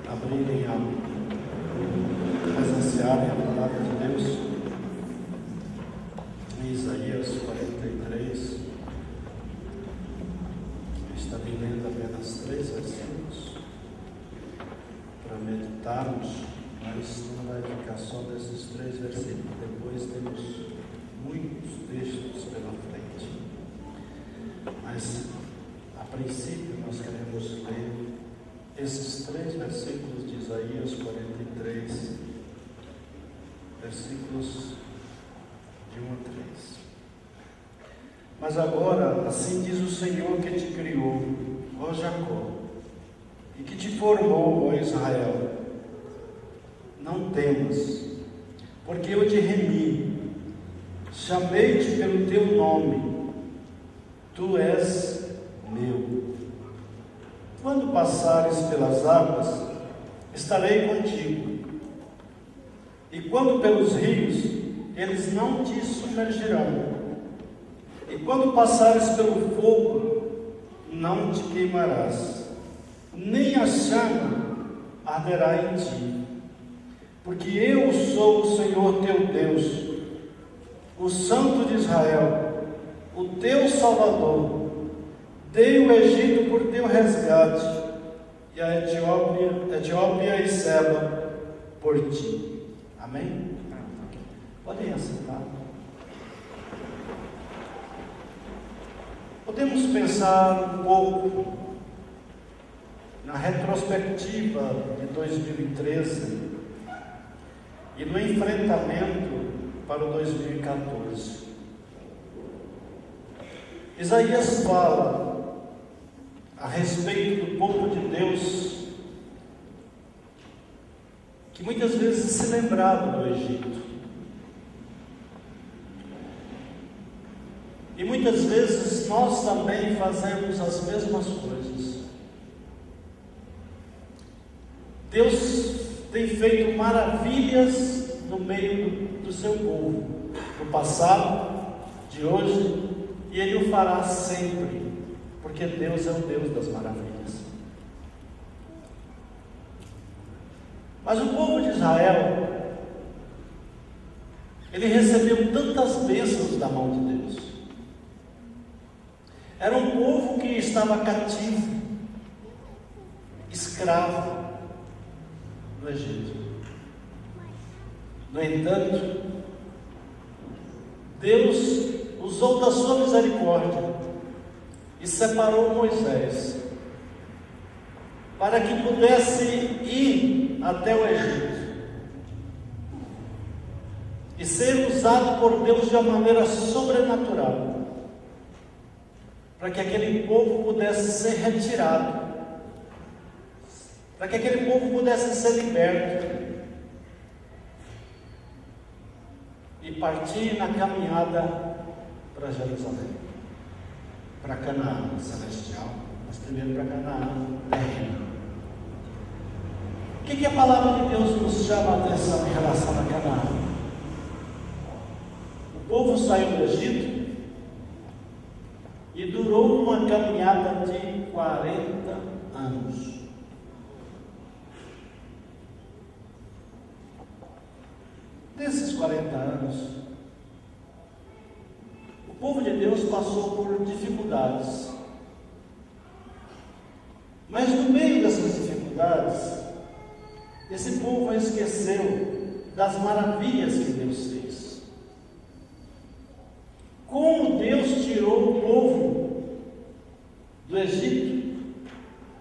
abrirem a presenciarem a palavra de Deus em Isaías 43. Eu estarei lendo apenas 3 versículos para meditarmos, mas não vai ficar só desses 3 versículos. Depois temos muitos textos pela frente, mas a princípio nós queremos ler esses 3 versículos de Isaías 43, versículos de 1 a 3. Mas agora, assim diz o Senhor que te criou, ó Jacó, e que te formou, ó Israel: não temas, porque eu te remi, chamei-te pelo teu nome, tu és meu. Quando passares pelas águas, estarei contigo, e quando pelos rios, eles não te submergirão, e quando passares pelo fogo, não te queimarás, nem a chama arderá em ti, porque eu sou o Senhor teu Deus, o Santo de Israel, o teu Salvador. Dei o Egito por teu resgate, e a Etiópia e Seba por ti. Amém? Podem assentar. Podemos pensar um pouco na retrospectiva de 2013 e no enfrentamento para o 2014. Isaías fala a respeito do povo de Deus que muitas vezes se lembrava do Egito, e muitas vezes nós também fazemos as mesmas coisas. Deus tem feito maravilhas no meio do seu povo, no passado, de hoje, e Ele o fará sempre, porque Deus é o Deus das maravilhas. Mas o povo de Israel, ele recebeu tantas bênçãos da mão de Deus. Era um povo que estava cativo, escravo no Egito. No entanto, Deus usou da sua misericórdia e separou Moisés para que pudesse ir até o Egito e ser usado por Deus de uma maneira sobrenatural, para que aquele povo pudesse ser retirado, para que aquele povo pudesse ser liberto e partir na caminhada para Jerusalém, para Canaã celestial, mas primeiro para Canaã terrena. O que a palavra de Deus nos chama a atenção em relação a Canaã? O povo saiu do Egito e durou uma caminhada de 40 anos. Desses 40 anos, o povo de Deus passou por dificuldades. Mas no meio dessas dificuldades, esse povo esqueceu das maravilhas que Deus fez. Como Deus tirou o povo do Egito,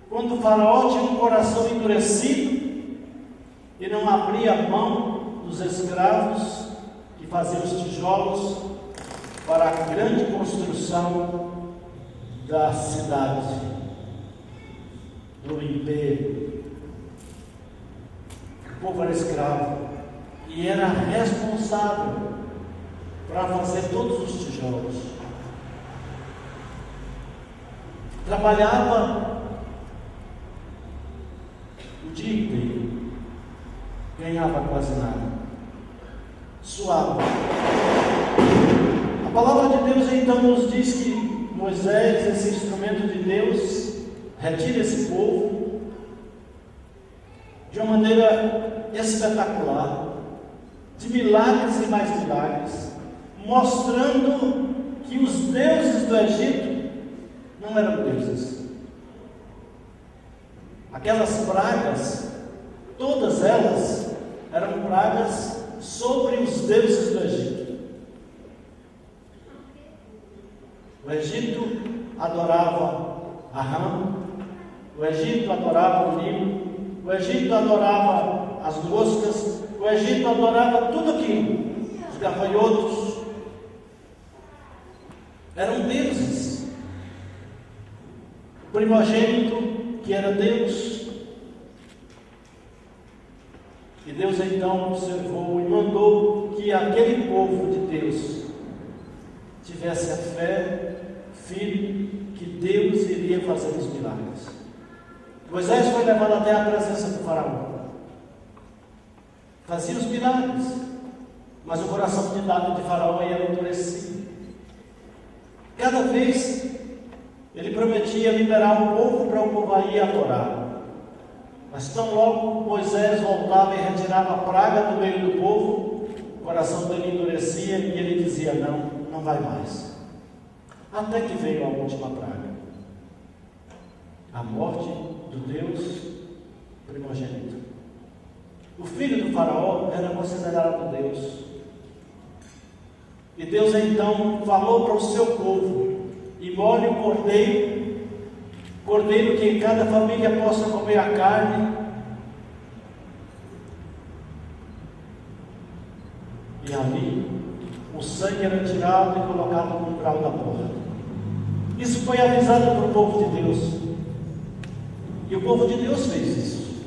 quando o faraó tinha um coração endurecido e não abria a mão dos escravos que faziam os tijolos para a grande construção da cidade, do império. O povo era escravo e era responsável para fazer todos os tijolos. Trabalhava o dia inteiro, ganhava quase nada, suava. A palavra de Deus então nos diz que Moisés, esse instrumento de Deus, retira esse povo de uma maneira espetacular, de milagres e mais milagres, mostrando que os deuses do Egito não eram deuses. Aquelas pragas, todas elas eram pragas sobre os deuses do Egito. O Egito adorava a rã, o Egito adorava o Nilo, o Egito adorava as moscas, o Egito adorava tudo aquilo, os gafanhotos. Eram deuses. O primogênito, que era Deus. E Deus então observou e mandou que aquele povo de Deus tivesse a fé firme que Deus iria fazer os milagres. Moisés foi levado até a presença do faraó. Fazia os milagres, mas o coração de faraó ia endurecido. Cada vez ele prometia liberar o povo para o povo ir adorar. Mas tão logo Moisés voltava e retirava a praga do meio do povo, o coração dele endurecia e ele dizia: não vai mais. Até que veio a última praga, a morte do Deus primogênito. O filho do faraó era considerado Deus. E Deus então falou para o seu povo: imole o cordeiro que em cada família possa comer a carne. E ali o sangue era tirado e colocado no umbral da porta. Isso foi avisado para o povo de Deus. E o povo de Deus fez isso.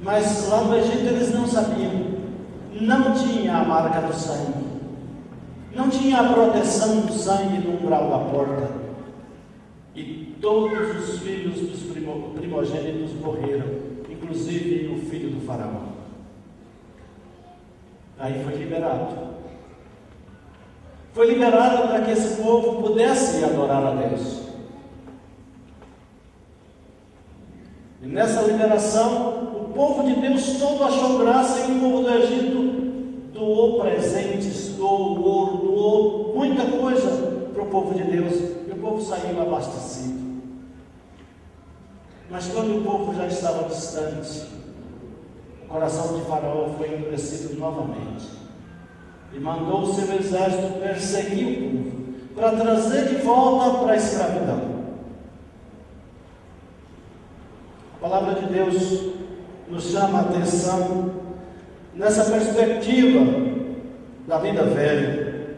Mas lá no Egito eles não sabiam. Não tinha a marca do sangue. Não tinha a proteção do sangue no umbral da porta. E todos os filhos dos primogênitos morreram, inclusive o filho do faraó. Aí foi liberado. Foi liberado para que esse povo pudesse adorar a Deus. E nessa liberação, o povo de Deus todo achou graça e o povo do Egito doou presentes, doou ouro, doou muita coisa para o povo de Deus. E o povo saiu abastecido. Mas quando o povo já estava distante, o coração de Faraó foi endurecido novamente. E mandou o seu exército perseguir o povo, para trazer de volta para a escravidão. A palavra de Deus nos chama a atenção nessa perspectiva da vida velha.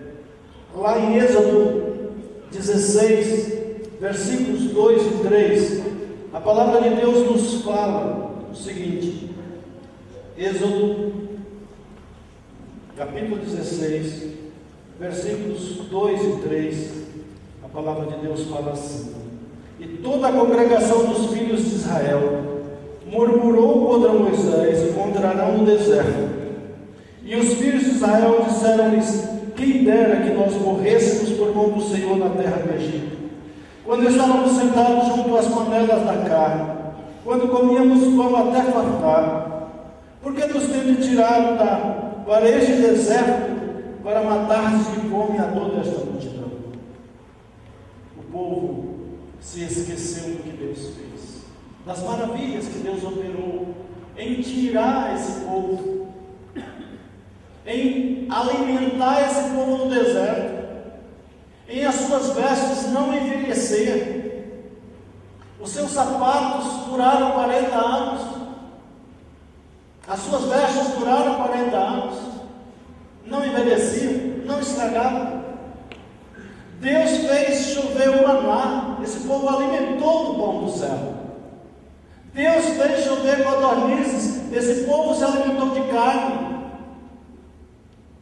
Lá em Êxodo 16, versículos 2 e 3, a palavra de Deus nos fala o seguinte. Êxodo capítulo 16, versículos 2 e 3, a palavra de Deus fala assim: e toda a congregação dos filhos de Israel murmurou contra Moisés e contra Arão no deserto. E os filhos de Israel disseram-lhes: quem dera que nós morrêssemos por mão do Senhor na terra do Egito, quando estávamos sentados junto às panelas da carne, quando comíamos pão até fartar. Por que nos tende tirado para este deserto, para matar-nos de fome a toda esta multidão? O povo se esqueceu do que Deus fez, das maravilhas que Deus operou em tirar esse povo, em alimentar esse povo no deserto, em as suas vestes não envelhecer. Os seus sapatos duraram 40 anos, as suas vestes duraram 40 anos, não envelheciam, não estragavam. Deus fez chover o maná, esse povo alimentou do pão do céu. Deus fez chover codornizes, esse povo se alimentou de carne.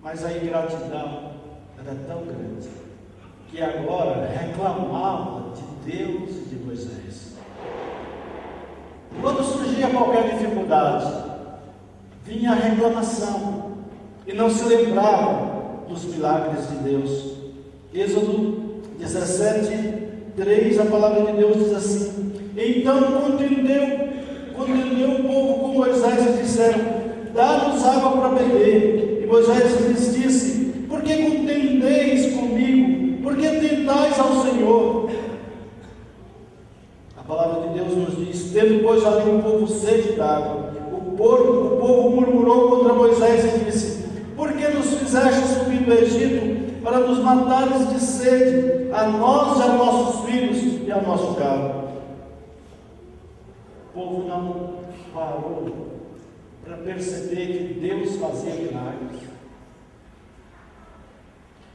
Mas a ingratidão era tão grande que agora reclamava de Deus e de Moisés. Quando surgia qualquer dificuldade, vinha a reclamação e não se lembrava dos milagres de Deus. Êxodo 17, 3, a palavra de Deus diz assim: então quando ele deu o povo com Moisés e disseram: dá-nos água para beber. E Moisés lhes disse: por que contendeis comigo? Por que tentais ao Senhor? A palavra de Deus nos diz: tendo pois ali o povo sede d'água, o povo murmurou contra Moisés e disse: por que nos fizeste subir do Egito para nos matares de sede, a nós e a nossos filhos e a nosso gado? O povo não parou para perceber que Deus fazia milagres,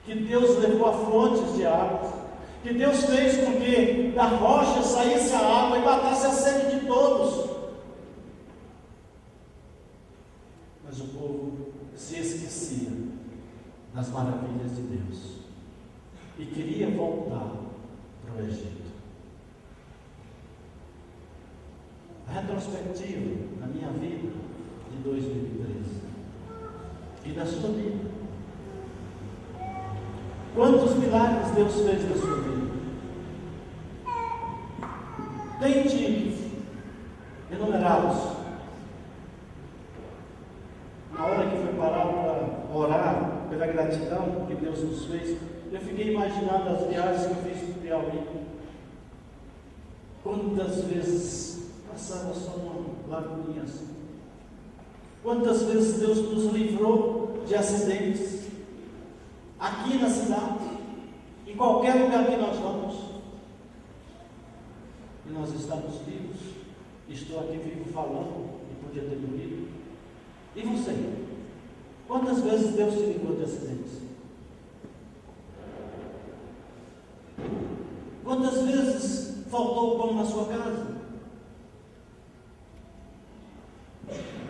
que Deus levou a fontes de águas, que Deus fez com que da rocha saísse a água e matasse a sede de todos. Mas o povo se esquecia das maravilhas de Deus e queria voltar para o Egito. A retrospectiva na minha vida de 2013 e da sua vida. Quantos milagres Deus fez na sua vida? Tente enumerá-los. Na hora que foi parar para orar pela gratidão que Deus nos fez, eu fiquei imaginando as viagens que eu fiz para o Piauí. Quantas vezes passava só uma lagoinha assim? Quantas vezes Deus nos livrou de acidentes? Aqui na cidade, em qualquer lugar que nós vamos, e nós estamos vivos. Estou aqui vivo falando, e podia ter morrido. E você? Quantas vezes Deus te livrou de acidentes? Quantas vezes faltou pão na sua casa?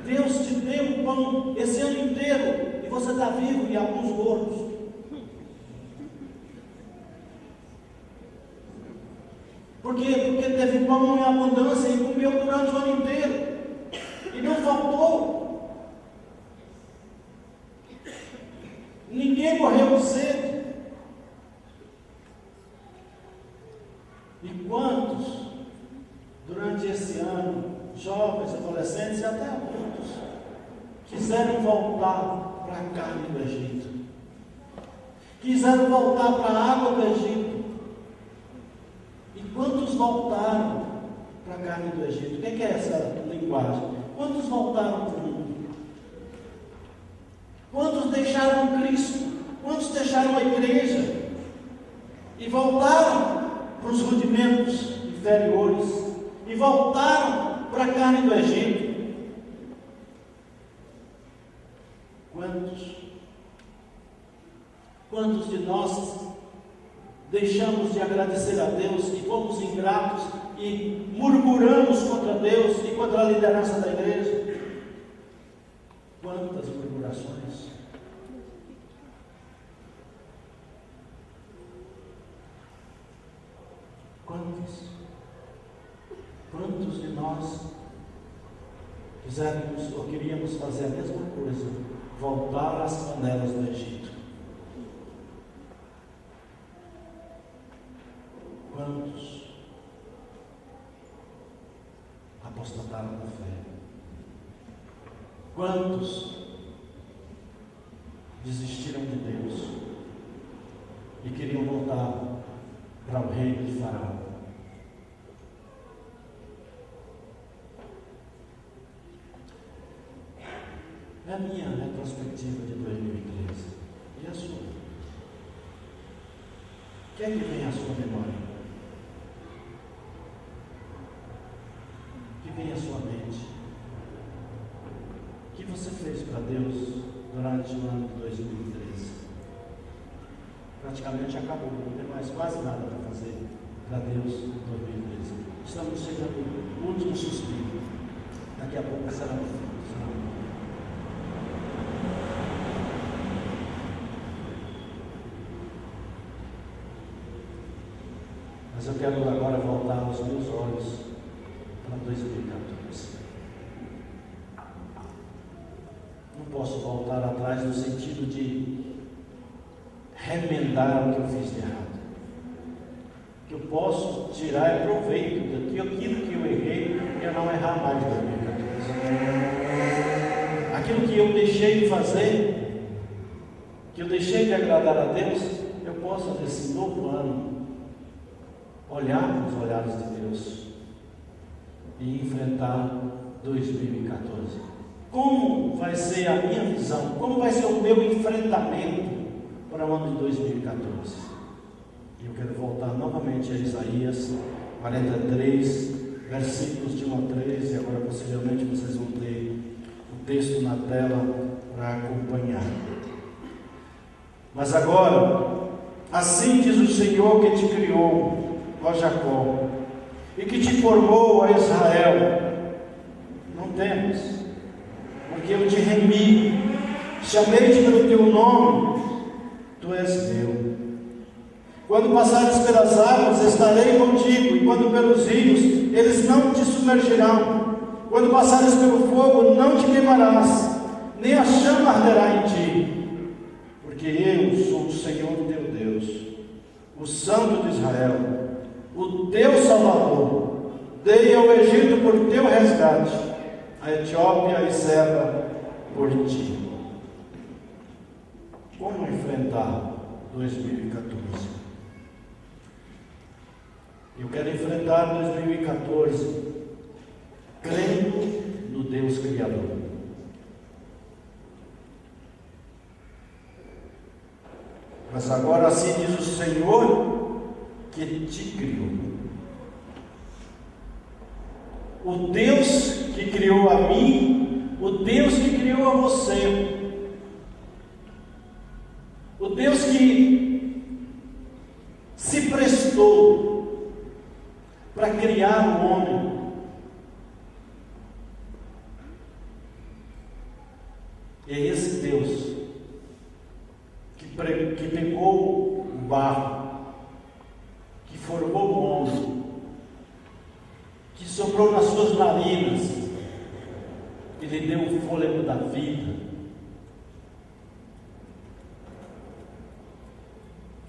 Deus te deu o pão esse ano inteiro e você está vivo e alguns gordos. Por quê? Porque teve pão em abundância e comeu durante o ano inteiro e não faltou. Ninguém morreu de sede. E quantos, durante esse ano, jovens, adolescentes e até adultos, quiseram voltar para a carne do Egito, quiseram voltar para a água do Egito? E quantos voltaram para a carne do Egito? O que é essa linguagem? Quantos voltaram para o mundo? Quantos deixaram Cristo? Quantos deixaram a igreja? E voltaram para os rudimentos inferiores? E voltaram para a carne do Egito? Quantos de nós deixamos de agradecer a Deus e fomos ingratos e murmuramos contra Deus e contra a liderança da igreja? Quantas murmurações? Quantos de nós quiséramos ou queríamos fazer a mesma coisa, voltar às panelas do Egito? Quantos apostataram da fé? Quantos desistiram de Deus e queriam voltar para o reino de Faraó? É a minha retrospectiva de 2013. E a sua? O que é que vem à sua memória? O que vem à sua mente? O que você fez para Deus durante o ano de 2013? Praticamente acabou, não tem mais quase nada para fazer para Deus em 2013. Estamos chegando no último suspiro. Daqui a pouco será o fim. Mas eu quero agora voltar os meus olhos para 2014. Não posso voltar atrás no sentido de remendar o que eu fiz de errado. O que eu posso tirar é proveito daquilo que eu errei e eu não errar mais de 2014. Aquilo que eu deixei de fazer, que eu deixei de agradar a Deus, eu posso nesse novo ano olhar para os olhares de Deus e enfrentar 2014. Como vai ser a minha visão? Como vai ser o meu enfrentamento para o ano de 2014? Eu quero voltar novamente a Isaías 43, versículos de 1 a 3, e agora posteriormente vocês vão ter o texto na tela para acompanhar. Mas agora, assim diz o Senhor que te criou, ó Jacó, e que te formou, ó Israel: não temas, porque eu te remi, chamei-te pelo teu nome, tu és meu. Quando passares pelas águas, estarei contigo, e quando pelos rios, eles não te submergirão. Quando passares pelo fogo, não te queimarás, nem a chama arderá em ti, porque eu sou o Senhor teu Deus, o Santo de Israel, o teu Salvador. Dei ao Egito por teu resgate, a Etiópia e Seba por ti. Como enfrentar 2014? Eu quero enfrentar 2014 crendo no Deus Criador. Mas agora assim diz o Senhor que te criou. O Deus que criou a mim, o Deus que criou a você, o Deus que se prestou para criar o homem, é esse Deus que pegou o barro, que formou o homem, que soprou nas suas narinas e lhe deu o fôlego da vida.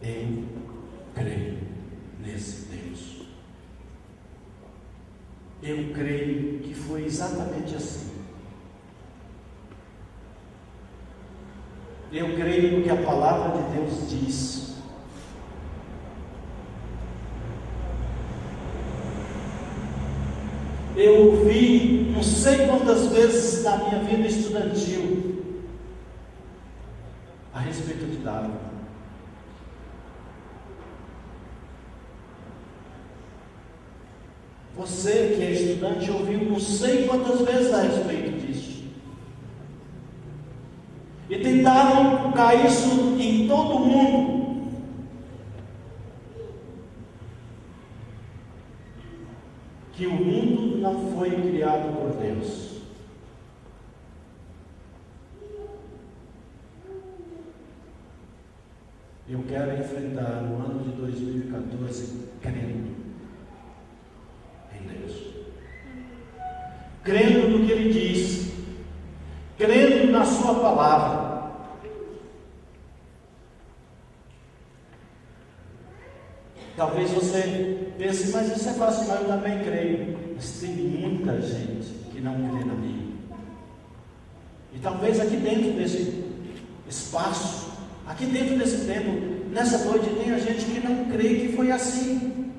Eu creio nesse Deus. Eu creio que foi exatamente assim. Eu creio no que a palavra de Deus diz. Eu ouvi não sei quantas vezes na minha vida estudantil a respeito de Davi. Você que é estudante ouviu não sei quantas vezes a respeito disso. E tentaram colocar isso em todo mundo. Que o mundo não foi criado por Deus. Eu quero enfrentar o ano de 2014 crendo em Deus, crendo no que Ele diz, crendo na Sua palavra. Talvez você pense, mas isso é fácil, mas eu também creio. Mas tem muita gente que não crê na Bíblia. E talvez aqui dentro desse espaço, aqui dentro desse templo, nessa noite tenha gente que não crê que foi assim.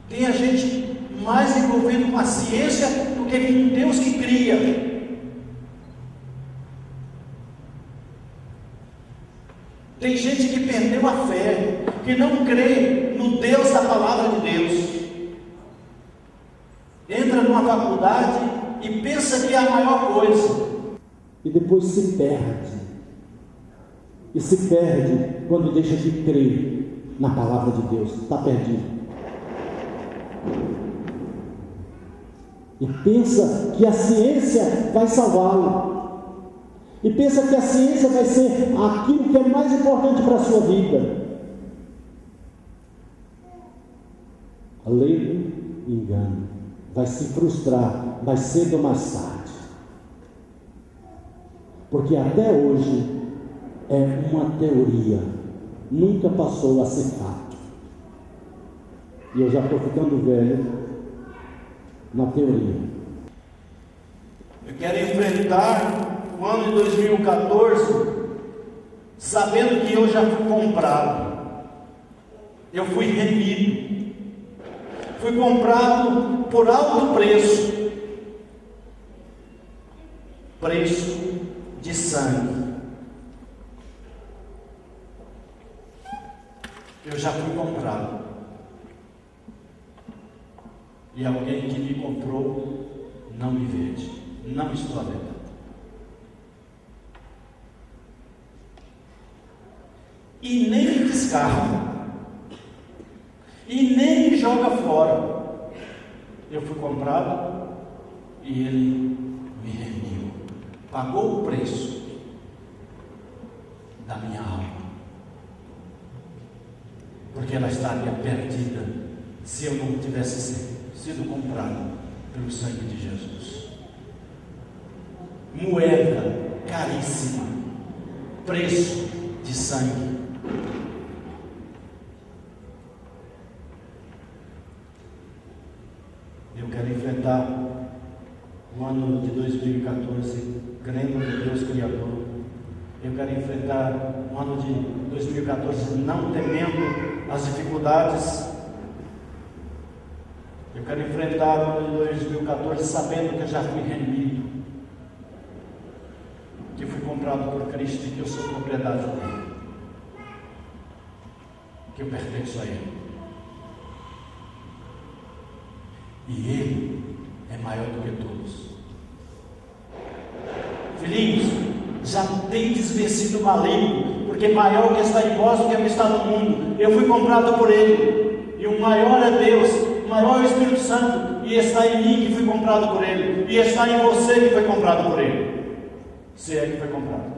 Tem a gente mais envolvido com a ciência do que com Deus que cria. Tem gente que perdeu a fé, que não crê no Deus da palavra de Deus. Entra numa faculdade e pensa que é a maior coisa. E depois se perde. E se perde quando deixa de crer na palavra de Deus. Está perdido. E pensa que a ciência vai salvá-lo. E pensa que a ciência vai ser aquilo que é mais importante para a sua vida. Ledo engano. Vai se frustrar mais cedo ou mais tarde. Porque até hoje é uma teoria. Nunca passou a ser fato. E eu já estou ficando velho na teoria. Eu quero enfrentar o ano de 2014 sabendo que eu já fui comprado. Eu fui remido. Fui comprado por alto preço. Preço de sangue. Eu já fui comprado. E alguém que me comprou não me vende. Não estou à venda. E nem me descarta. E nem me joga fora. Eu fui comprado e ele me remiu. Pagou o preço da minha alma. Porque ela estaria perdida se eu não tivesse sido comprado pelo sangue de Jesus. Moeda caríssima, preço de sangue. Eu quero enfrentar o ano de 2014 crendo no Deus Criador. Eu quero enfrentar o ano de 2014 não temendo as dificuldades. Eu quero enfrentar o ano de 2014 sabendo que eu já fui remido, que fui comprado por Cristo e que eu sou propriedade dele, que eu pertenço a Ele. E Ele é maior do que todos. Filhinhos, já tendes vencido o maligno, porque maior que está em vós do que está no mundo. Eu fui comprado por Ele, e o maior é Deus, o maior é o Espírito Santo, e está em mim que fui comprado por Ele, e está em você que foi comprado por Ele. Se é que foi comprado.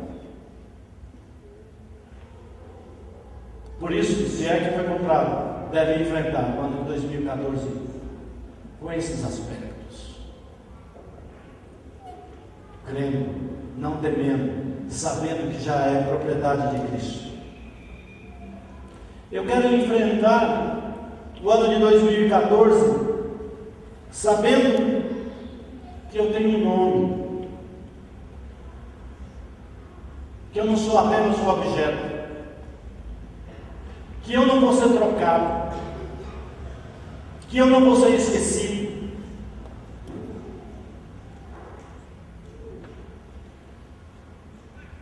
Por isso, se é que foi comprado, deve enfrentar o ano de 2014 com esses aspectos. Crendo, não temendo, sabendo que já é propriedade de Cristo. Eu quero enfrentar o ano de 2014 sabendo que eu tenho um nome, que eu não sou apenas um objeto, que eu não vou ser trocado, que eu não vou ser esquecido.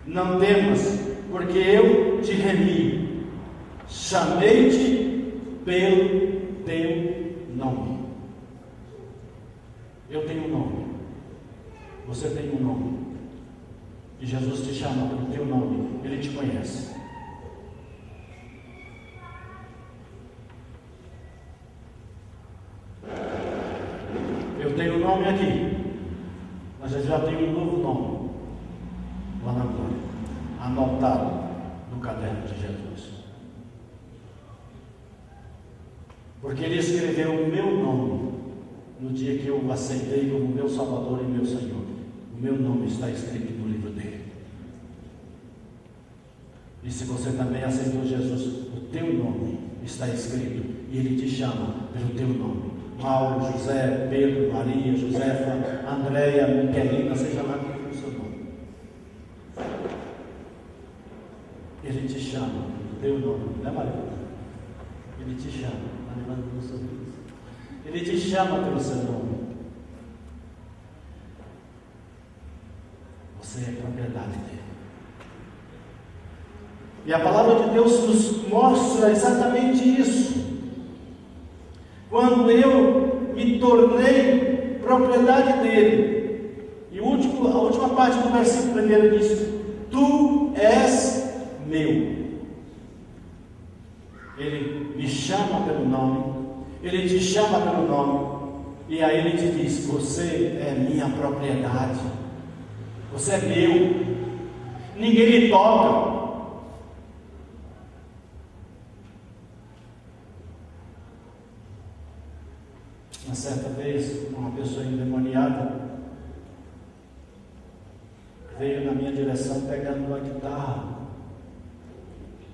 Não temas, porque eu te remi, chamei-te pelo teu nome. Eu tenho um nome, você tem um nome, e Jesus te chama pelo teu nome, Ele te conhece. Eu tenho um nome aqui, mas eu já tenho um novo nome lá na glória, anotado no caderno de Jesus. Porque Ele escreveu o meu nome no dia que eu o aceitei como meu Salvador e meu Senhor. O meu nome está escrito no livro dele. E se você também aceitou Jesus, o teu nome está escrito e Ele te chama pelo teu nome. Mauro, José, Pedro, Maria, Josefa, Andréia, Miquelina, seja lá qual for o seu nome. Ele te chama pelo teu nome, não é, Maria? Ele te chama, levando o sorriso. Ele te chama pelo seu nome. Você é propriedade dele. E a palavra de Deus nos mostra exatamente isso. Quando eu me tornei propriedade dele. E a última parte do versículo primeiro diz: Tu és meu. Ele me chama pelo nome. Ele te chama pelo nome. E aí ele te diz: você é minha propriedade. Você é meu. Ninguém lhe toca. Uma certa vez, uma pessoa endemoniada veio na minha direção pegando uma guitarra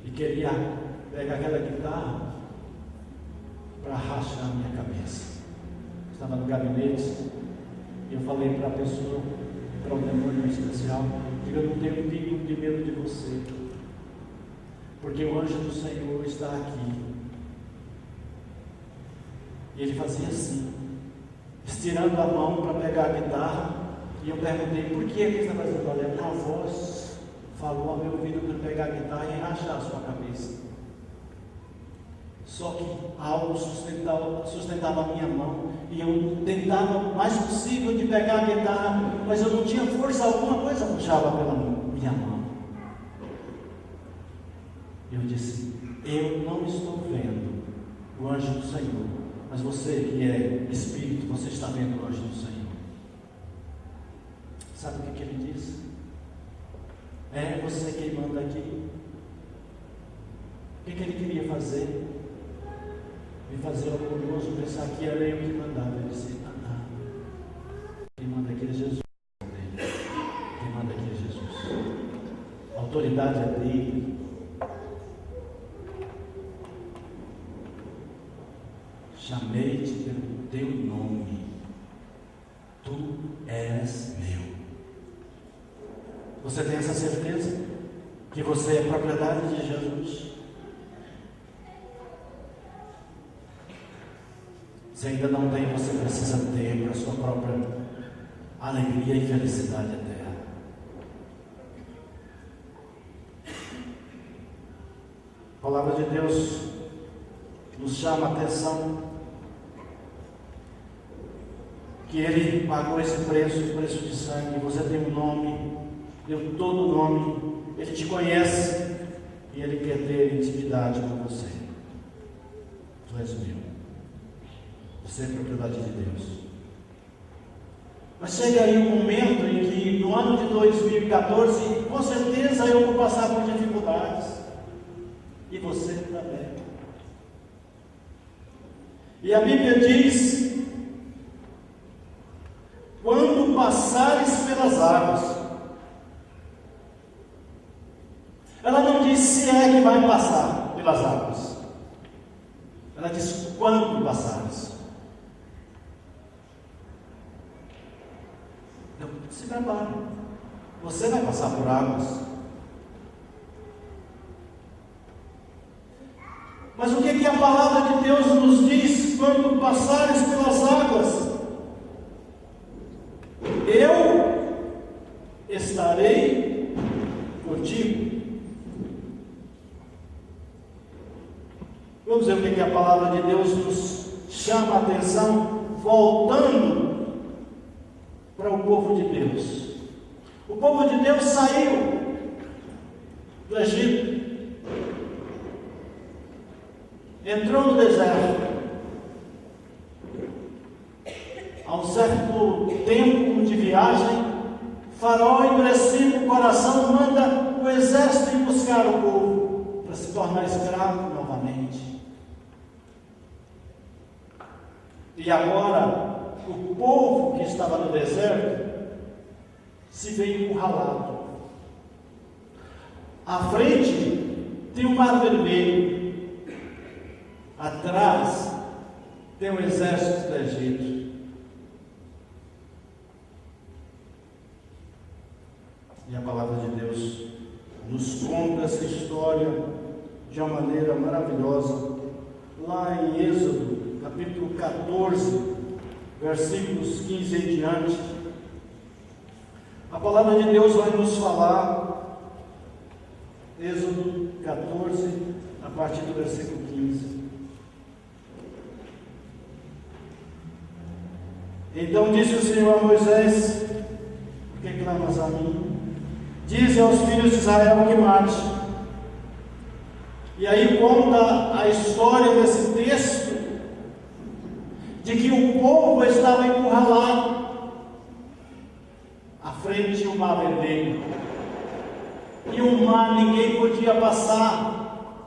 e queria pegar aquela guitarra para rachar a minha cabeça. Estava no gabinete e eu falei para a pessoa, para o demônio especial, que eu não tenho nenhum de medo de você, porque o anjo do Senhor está aqui. E ele fazia assim, estirando a mão para pegar a guitarra, e eu perguntei, por que ele está fazendo? Olha, uma voz falou ao meu ouvido para pegar a guitarra e rachar a sua cabeça. Só que algo sustentava a minha mão, e eu tentava o mais possível de pegar a guitarra, mas eu não tinha força alguma, coisa puxava pela minha mão. Eu disse, eu não estou vendo o anjo do Senhor, mas você que é espírito, você está vendo o anjo do Senhor. Sabe o que ele disse? É você quem manda aqui. O que ele queria fazer? Me fazer orgulhoso, pensar que era eu que mandava. Ele disse, quem manda aqui é Jesus. Quem manda aqui é Jesus. A autoridade é dele. Chamei-te pelo teu nome, tu és meu. Você tem essa certeza? Que você é propriedade de Jesus? Se ainda não tem, você precisa ter para a sua própria alegria e felicidade eterna. A palavra de Deus nos chama a atenção que Ele pagou esse preço de sangue. Você tem um nome, deu todo o nome, Ele te conhece e Ele quer ter intimidade com você. Tu és meu, você é propriedade de Deus. Mas chega aí um momento em que no ano de 2014, com certeza eu vou passar por dificuldades, e você também. E a Bíblia diz, quando passares pelas águas. Ela não diz se é que vai passar pelas águas. Ela diz quando passares. Então, se prepare. Você vai passar por águas. Mas o que a palavra de Deus nos diz quando passares pelas águas? Eu estarei contigo. Vamos ver o que a palavra de Deus nos chama a atenção, voltando para o povo de Deus. O povo de Deus saiu do Egito, entrou no deserto. A um certo tempo de viagem, Faraó, endurecido o coração, manda o exército ir buscar o povo para se tornar escravo novamente. E agora, o povo que estava no deserto se vê encurralado. À frente tem o Mar Vermelho, atrás tem o exército do Egito. E a palavra de Deus nos conta essa história de uma maneira maravilhosa, lá em Êxodo, capítulo 14, versículos 15 em diante. A palavra de Deus vai nos falar, Êxodo 14, a partir do versículo 15. Então disse o Senhor a Moisés: por que clamas a mim? Dize aos filhos de Israel que mate. E aí conta a história desse texto, de que o povo estava encurralado, à frente o Mar Vermelho, e o mar ninguém podia passar,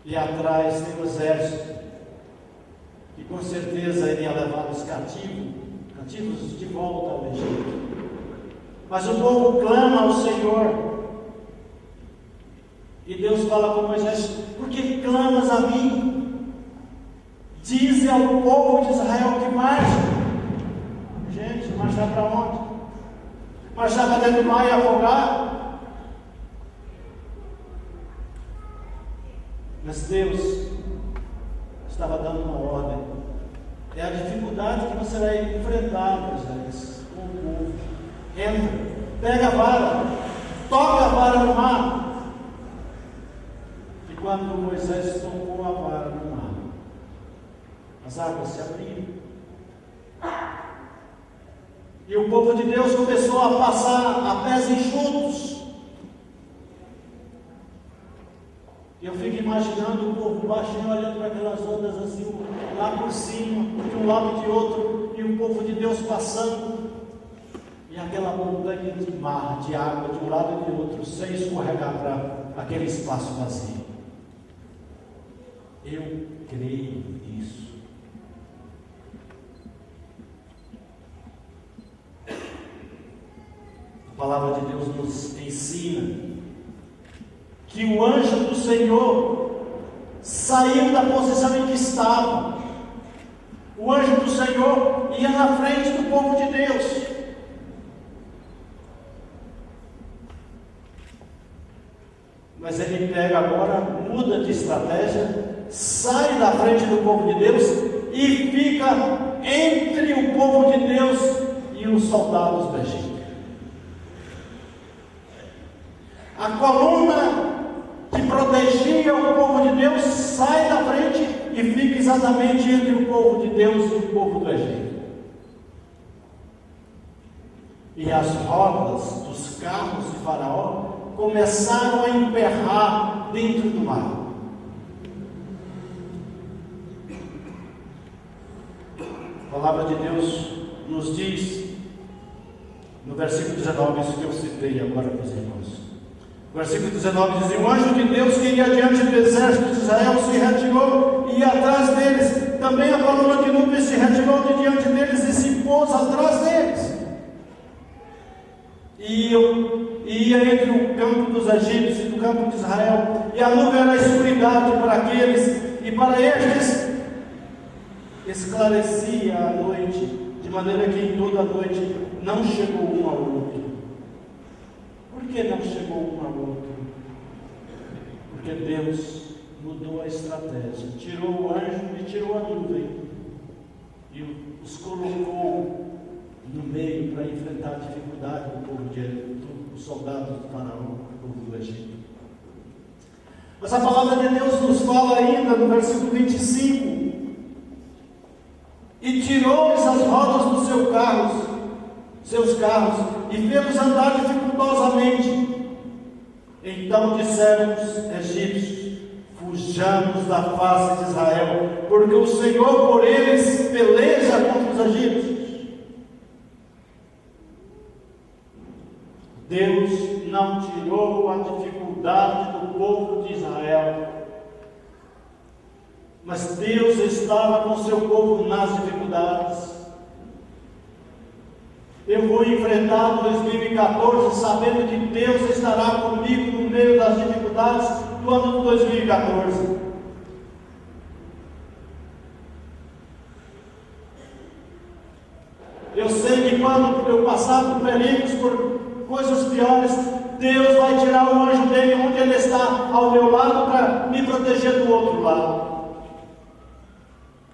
e atrás tem o exército, que com certeza iria levar os cativos de volta ao Egito. Mas o povo clama ao Senhor. E Deus fala com Moisés: por que clamas a mim? Dize ao povo de Israel que marche. Gente, marchar para onde? Marchar para dentro do mar e afogar? Mas Deus estava dando uma ordem. É a dificuldade que você vai enfrentar, Moisés, com o povo. Entra, pega a vara, toca a vara no mar. E quando Moisés tocou a vara no mar, as águas se abriram. E o povo de Deus começou a passar a pés enxutos. Eu fico imaginando o povo baixinho olhando para aquelas ondas assim, lá por cima, de um lado e de outro, e o povo de Deus passando, e aquela montanha de mar, de água, de um lado e de outro, sem escorregar para aquele espaço vazio. Eu creio nisso. A palavra de Deus nos ensina que o anjo do Senhor saiu da posição em que estava. O anjo do Senhor ia na frente do povo de Deus. Mas ele pega agora, muda de estratégia, sai da frente do povo de Deus e fica entre o povo de Deus e os soldados do Egito. A coluna que protegia o povo de Deus sai da frente e fica exatamente entre o povo de Deus e o povo do Egito. E as rodas dos carros de Faraó começaram a emperrar dentro do mar. A palavra de Deus nos diz, no versículo 19, isso que eu citei agora para os irmãos. O versículo 19 diz: o anjo de Deus que ia diante do exército de Israel se retirou e ia atrás deles. Também a coluna de nuvem se retirou de diante deles e se pôs atrás deles. E ia entre o campo dos egípcios e do campo de Israel, e a nuvem era a escuridade para aqueles, e para estes esclarecia a noite, de maneira que em toda a noite não chegou um ao outro. Por que não chegou um ao outro? Porque Deus mudou a estratégia, tirou o anjo e tirou a nuvem, e os colocou no meio para enfrentar a dificuldade do povo dos soldados do Faraó, do povo do Egito. Mas a palavra de Deus nos fala ainda no versículo 25: e tirou-lhes as rodas dos seus carros, e fez-os andar dificultosamente. Então disseram os egípcios: fujamos da face de Israel, porque o Senhor por eles peleja contra os egípcios. Deus não tirou a dificuldade do povo de Israel, mas Deus estava com o seu povo nas dificuldades. Eu vou enfrentar 2014 sabendo que Deus estará comigo no meio das dificuldades do ano de 2014. Eu sei que quando eu passar por perigos, por coisas piores, Deus vai tirar o anjo dele onde ele está, ao meu lado, para me proteger do outro lado.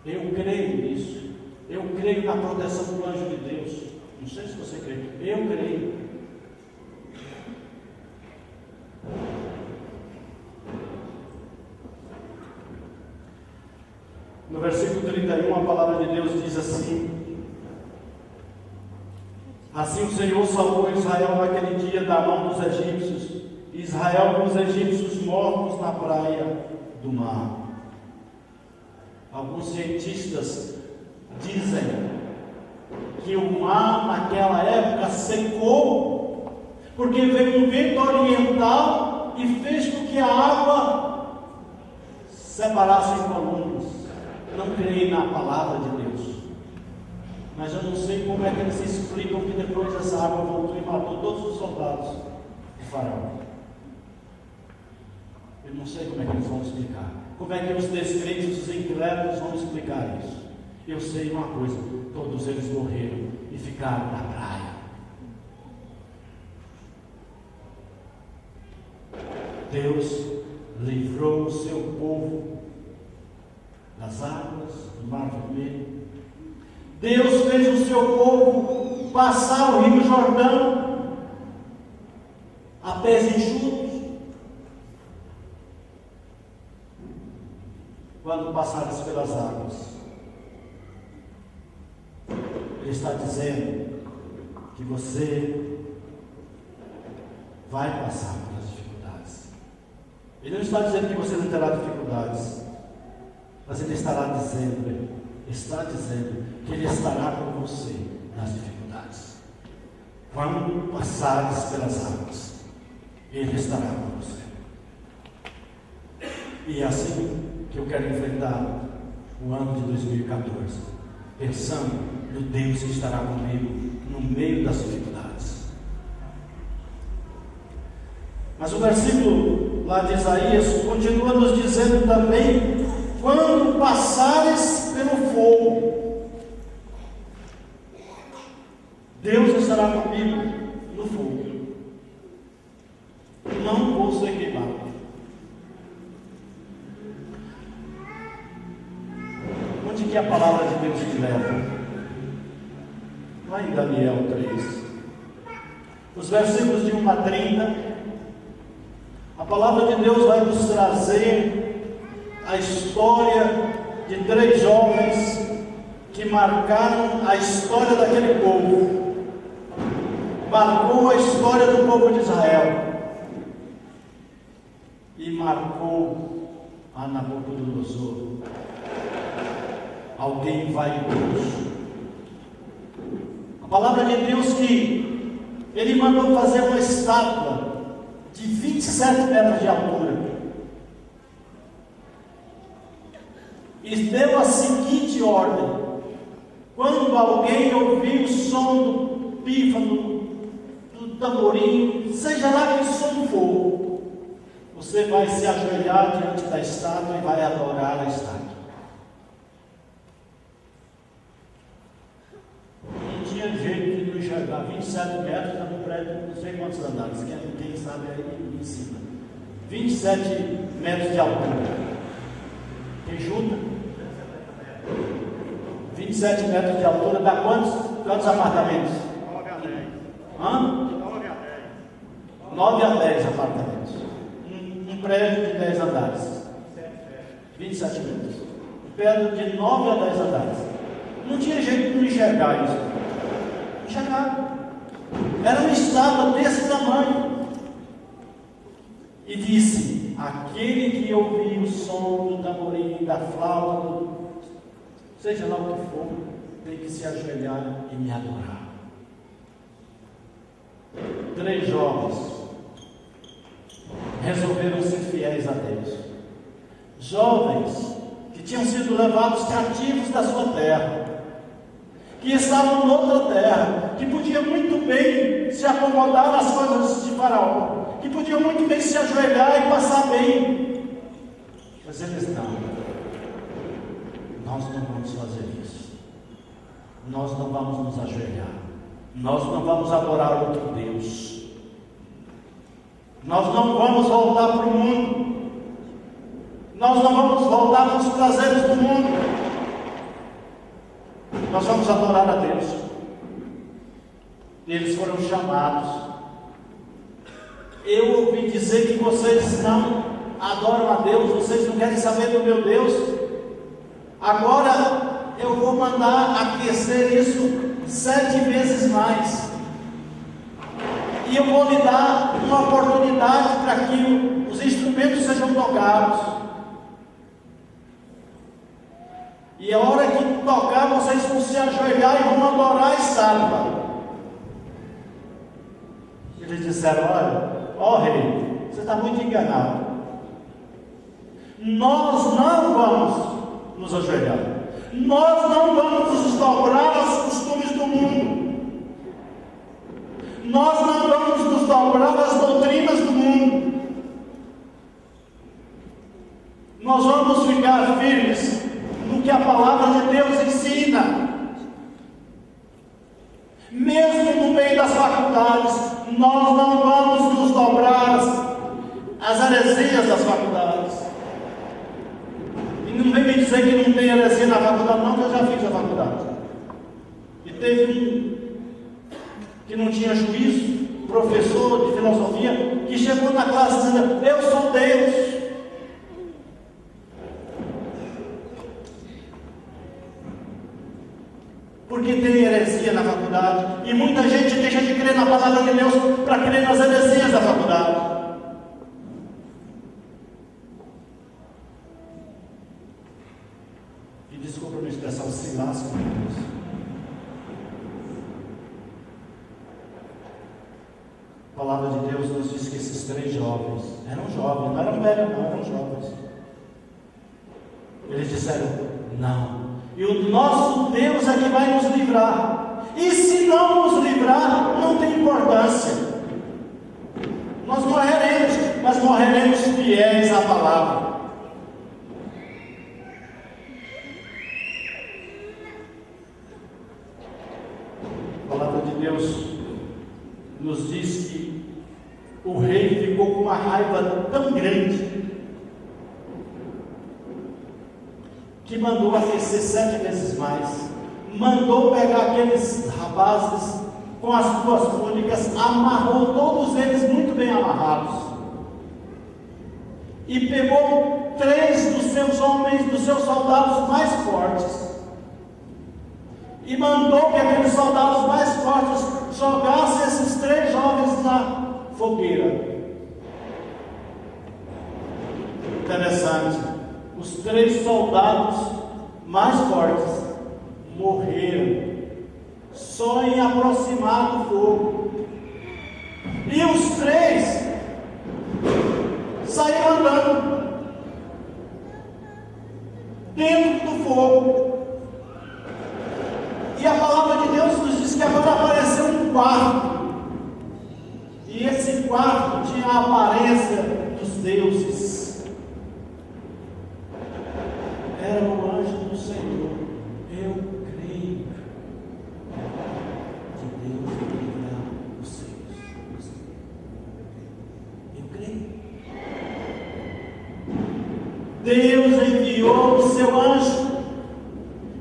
Eu creio nisso. Eu creio na proteção do anjo de Deus. Não sei se você crê. Eu creio. No versículo 31, a palavra de Deus diz assim: assim o Senhor salvou Israel naquele dia da mão dos egípcios, Israel com os egípcios mortos na praia do mar. Alguns cientistas dizem que o mar naquela época secou, porque veio um vento oriental e fez com que a água separasse em colunas. Não creio na palavra de Deus, mas eu não sei como é que eles explicam que depois essa água voltou e matou todos os soldados de Faraó. Eu não sei como é que eles vão explicar. Como é que os descrentes, os incrédulos vão explicar isso? Eu sei uma coisa: todos eles morreram e ficaram na praia. Deus livrou o seu povo das águas do Mar Vermelho. Deus fez o seu povo passar o Rio Jordão a pés enxutos. Quando passares pelas águas, Ele está dizendo que você vai passar pelas dificuldades. Ele não está dizendo que você não terá dificuldades, mas Ele está dizendo que Ele estará com você nas dificuldades. Quando passares pelas águas, Ele estará com você. E é assim que eu quero enfrentar o ano de 2014, pensando no Deus que estará comigo no meio das dificuldades. Mas o versículo lá de Isaías continua nos dizendo também: quando passares pelo fogo, Deus estará comigo no fogo, não vou ser queimado. Onde que a palavra de Deus te leva? Lá em Daniel 3, os versículos de 1 a 30, a palavra de Deus vai nos trazer a história de 3 jovens que marcaram a história daquele povo, marcou a história do povo de Israel e marcou a Nabucodonosor, alguém vaidoso. A palavra de Deus que ele mandou fazer uma estátua de 27 metros de altura e deu a seguinte ordem: quando alguém ouvir o som do pífano, do tamborim, seja lá que som for, você vai se ajoelhar diante da estátua e vai adorar a estátua. Não tinha jeito de não enxergar. 27 metros, está no prédio, não sei quantos andares, quem sabe aí em cima. 27 metros de altura. Quem junta? 27 metros de altura dá quantos apartamentos? 9 a 10. Hã? 9 a 10. 9 a 10 apartamentos. Um prédio de 10 andares. 27 metros. Um prédio de 9 a 10 andares. Não tinha jeito de não enxergar isso. Enxergava. Era uma estátua desse tamanho. E disse: aquele que ouvir o som do tamborim, da flauta, seja lá o que for, tem que se ajoelhar e me adorar. 3 jovens resolveram ser fiéis a Deus. Jovens que tinham sido levados cativos da sua terra, que estavam noutra terra, que podiam muito bem se acomodar nas coisas de Faraó, que podiam muito bem se ajoelhar e passar bem, mas eles não. Nós não vamos fazer isso. Nós não vamos nos ajoelhar. Nós não vamos adorar outro Deus. Nós não vamos voltar para o mundo. Nós não vamos voltar para os prazeres do mundo. Nós vamos adorar a Deus. Eles foram chamados. Eu ouvi dizer que vocês não adoram a Deus, vocês não querem saber do meu Deus. Agora eu vou mandar aquecer isso 7 vezes mais. E eu vou lhe dar uma oportunidade para que os instrumentos sejam tocados. E a hora que tocar, vocês vão se ajoelhar e vão adorar a estátua. Eles disseram: olha, rei, você está muito enganado. Nós não vamos nos ajoelhar. Nós não vamos nos dobrar aos costumes do mundo. Nós não vamos nos dobrar às doutrinas do mundo. ficar firmes no que a palavra de Deus ensina. Mesmo no meio das faculdades, nós não vamos nos dobrar às heresias das faculdades. E não vem me dizer que não tem heresia na faculdade, não, que eu já fiz a faculdade. E teve um que não tinha juízo, professor de filosofia, que chegou na classe dizendo: eu sou Deus. Porque tem heresia na faculdade, e muita gente deixa de crer na palavra de Deus para crer nas heresias da faculdade. E desculpa a minha expressão, se lasca com Deus. A palavra de Deus nos diz que esses 3 jovens eram jovens, não eram velhos, não, eram jovens. Eles disseram: não. E o nosso Deus é que vai nos livrar. E se não nos livrar, não tem importância. Nós morreremos, mas morreremos fiéis à palavra. A palavra de Deus nos diz que o rei ficou com uma raiva tão grande que mandou aquecer 7 vezes mais, mandou pegar aqueles rapazes com as 2 túnicas, amarrou todos eles muito bem amarrados, e pegou 3 dos seus homens, dos seus soldados mais fortes, e mandou que aqueles soldados mais fortes jogassem esses 3 jovens na fogueira. Interessante. Os 3 soldados mais fortes morreram só em aproximar do fogo. E os 3 saíram andando dentro do fogo. E a palavra de Deus nos diz que agora apareceu um quarto. E esse quarto tinha a aparência dos deuses. Era o anjo do Senhor. Eu creio que Deus vai livrar os seus. Eu creio. Deus enviou o seu anjo.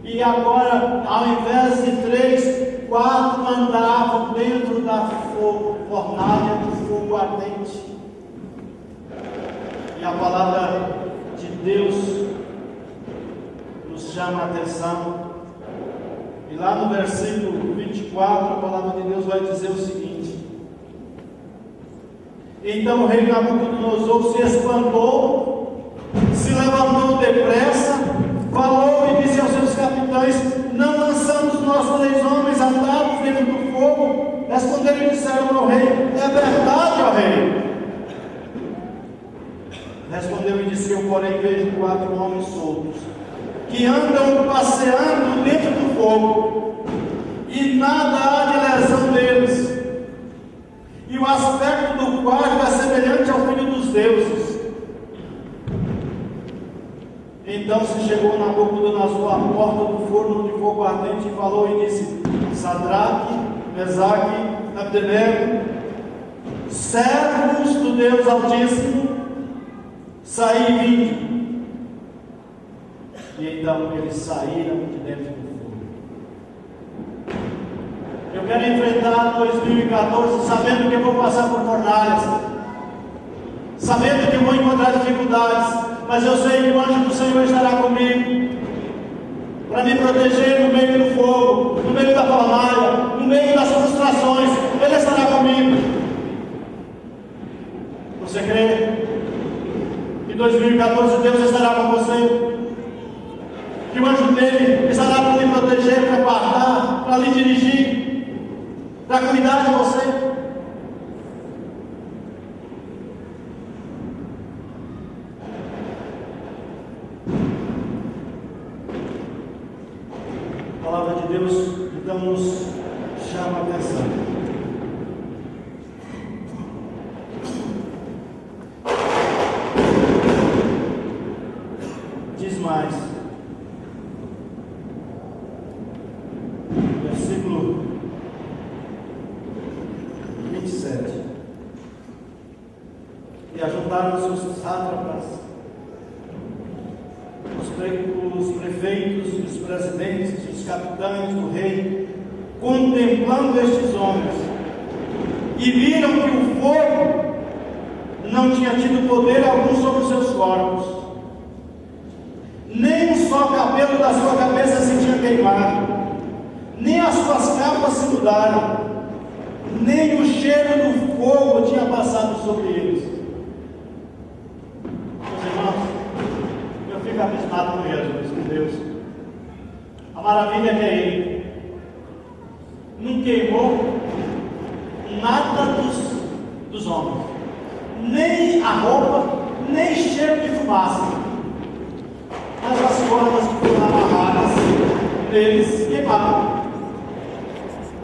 E agora, ao invés de 3, 4 andavam dentro da fornalha do fogo ardente. E a palavra de Deus chama a atenção, e lá no versículo 24 a palavra de Deus vai dizer o seguinte: então o rei Nabucodonosor se espantou, se levantou depressa, falou e disse aos seus capitães: não lançamos nós 3 homens atados dentro do fogo? Responderam e disseram ao rei: é verdade, ó rei. Respondeu e disse: eu porém vejo 4 homens soltos, que andam passeando dentro do fogo, e nada há de lesão deles, e o aspecto do quarto é semelhante ao filho dos deuses. Então se chegou Nabucodonosor à porta do forno de fogo ardente e falou e disse: Sadraque, Mesaque, Abdenego, servos do Deus Altíssimo, saí e vinde. E então eles saíram de dentro do fogo. Eu quero enfrentar 2014 sabendo que eu vou passar por fornalhas, sabendo que vou encontrar dificuldades, mas eu sei que o anjo do Senhor estará comigo para me proteger no meio do fogo, no meio da fornalha, no meio das frustrações. Ele estará comigo. Você crê que em 2014 Deus estará com você? Que o anjo dele estará para lhe proteger, para guardar, para lhe dirigir, para cuidar de você? A palavra de Deus então nos chama a atenção. diz mais. Versículo 27. E ajuntaram os seus sátrapas, os prefeitos, os presidentes, os capitães do rei, contemplando estes homens, e viram que o fogo não tinha tido poder algum sobre os seus corpos, nem um só cabelo da sua cabeça se tinha queimado, nem as suas capas se mudaram, nem o cheiro do fogo tinha passado sobre eles. Meus irmãos, eu fico abismado com Jesus, com Deus. A maravilha que é Ele. Não queimou nada dos homens, nem a roupa, nem cheiro de fumaça, mas as cordas que foram amarradas neles queimaram.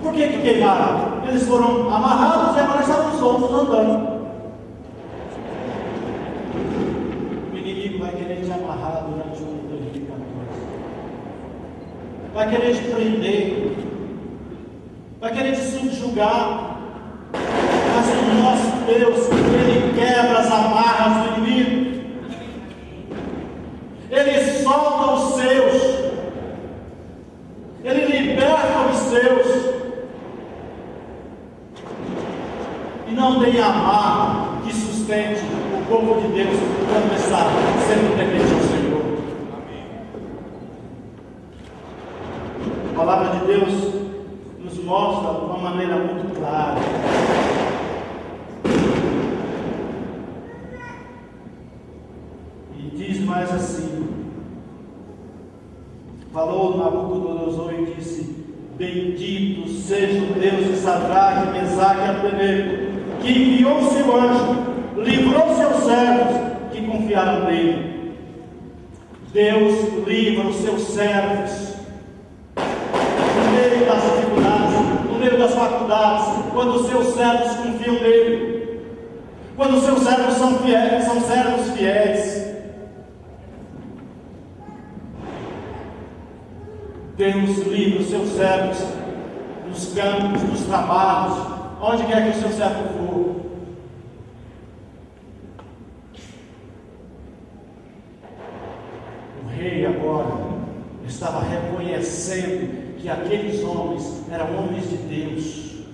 Por que queimaram? Eles foram amarrados e agora estavam soltos andando. O inimigo vai querer te amarrar durante o ano 2014, vai querer te prender, vai querer te subjugar. Mas o nosso Deus, Ele quebra as amarras do inimigo, Ele solta os seus, Ele liberta os seus, e não tem amarra que sustente o povo de Deus quando está sendo dependente ao Senhor. A palavra de Deus nos mostra de uma maneira muito clara. E diz mais assim: falou Nabucodonosor e disse: bendito seja o Deus de Sadraque, Mesaque e Abdenego, que enviou o seu anjo, livrou seus servos que confiaram nele. Deus livra os seus servos no meio das dificuldades, no meio das faculdades, quando os seus servos confiam nele, quando os seus servos são fiéis, são servos fiéis. Deus livra os seus servos nos campos, nos trabalhos, onde quer que o seu servo for. O rei agora estava reconhecendo que aqueles homens eram homens de Deus.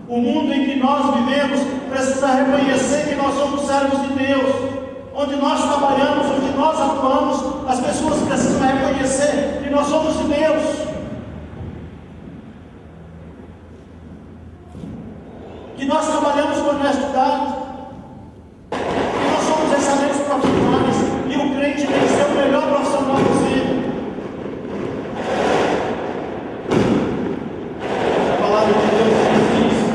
O mundo em que nós vivemos precisa reconhecer que nós somos servos de Deus. Onde nós trabalhamos, onde nós atuamos, as pessoas precisam reconhecer que nós somos de Deus, que nós trabalhamos com honestidade, que nós somos excelentes profissionais, e o crente tem que ser o melhor profissional possível. A palavra de Deus diz isso.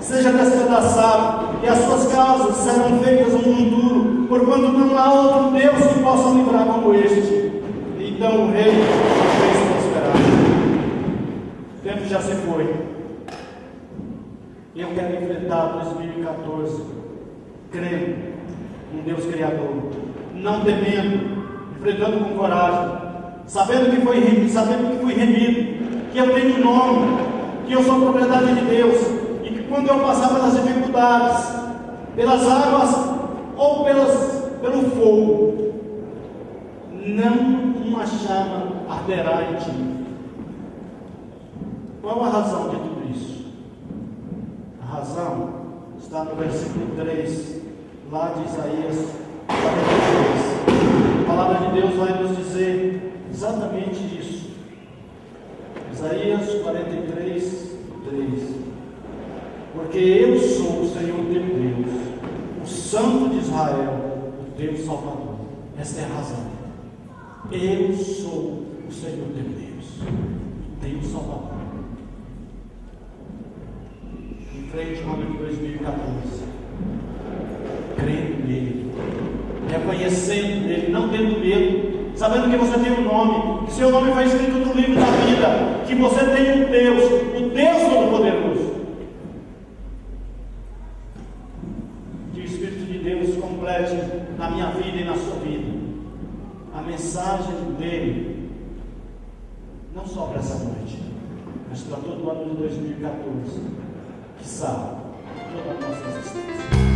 Seja despedaçado, e as suas casas serão feitas um monturo, porquanto não há outro Deus que possa livrar como este. Então o rei fez prosperar. O tempo já se foi. Eu quero enfrentar 2014 crendo em Deus Criador, não temendo, enfrentando com coragem, sabendo que fui remido, que eu tenho nome, que eu sou propriedade de Deus. Quando eu passar pelas dificuldades, pelas águas ou pelo fogo, não uma chama arderá em ti. Qual a razão de tudo isso? A razão está no versículo 3, lá de Isaías 43. A palavra de Deus vai nos dizer exatamente isso. Isaías 43, 3. Porque eu sou o Senhor teu Deus, o Santo de Israel, o teu Salvador. Esta é a razão. Eu sou o Senhor teu Deus, o teu Salvador. Em frente ao ano de 2014, crendo nele, reconhecendo nele, não tendo medo, sabendo que você tem um nome, que seu nome foi escrito no livro da vida, que você tem um Deus, o Deus Todo-Poderoso. Que o Espírito de Deus complete na minha vida e na sua vida a mensagem dele, não só para essa noite, mas para todo o ano de 2014, que sabe toda a nossa existência.